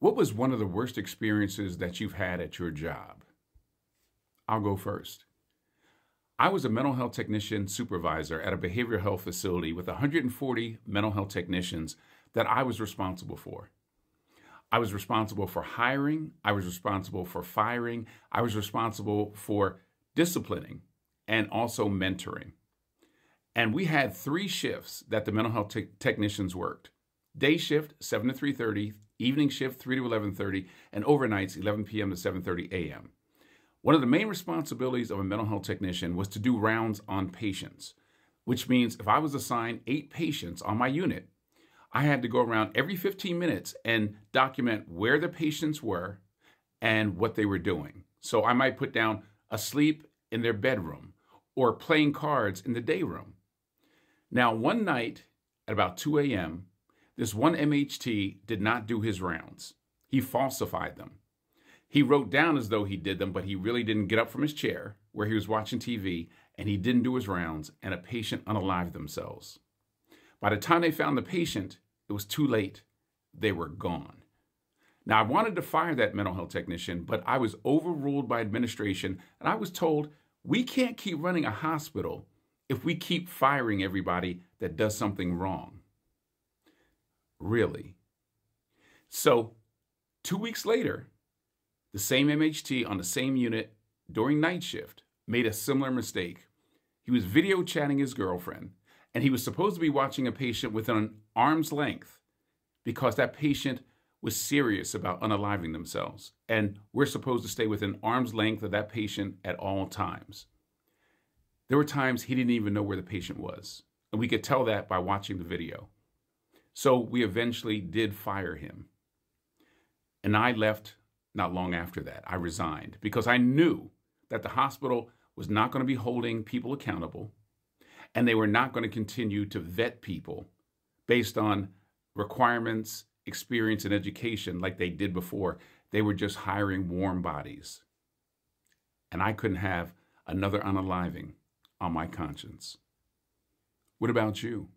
What was one of the worst experiences that you've had at your job? I'll go first. I was a mental health technician supervisor at a behavioral health facility with 140 mental health technicians that I was responsible for. I was responsible for hiring, I was responsible for firing, I was responsible for disciplining and also mentoring. And we had 3 shifts that the mental health technicians worked. Day shift, 7 to 3:30, evening shift, 3 to 11:30, and overnights, 11 p.m. to 7:30 a.m. One of the main responsibilities of a mental health technician was to do rounds on patients, which means if I was assigned 8 patients on my unit, I had to go around every 15 minutes and document where the patients were and what they were doing. So I might put down asleep in their bedroom or playing cards in the day room. Now, one night at about 2 a.m., this one MHT did not do his rounds. He falsified them. He wrote down as though he did them, but he really didn't get up from his chair where he was watching TV, and he didn't do his rounds, and a patient unalived themselves. By the time they found the patient, it was too late. They were gone. Now, I wanted to fire that mental health technician, but I was overruled by administration, and I was told, we can't keep running a hospital if we keep firing everybody that does something wrong. Really? So 2 weeks later, the same MHT on the same unit during night shift made a similar mistake. He was video chatting his girlfriend, and he was supposed to be watching a patient within an arm's length because that patient was serious about unaliving themselves. And we're supposed to stay within arm's length of that patient at all times. There were times he didn't even know where the patient was, and we could tell that by watching the video. So we eventually did fire him. And I left not long after that. I resigned because I knew that the hospital was not going to be holding people accountable, and they were not going to continue to vet people based on requirements, experience, and education like they did before. They were just hiring warm bodies. And I couldn't have another unaliving on my conscience. What about you?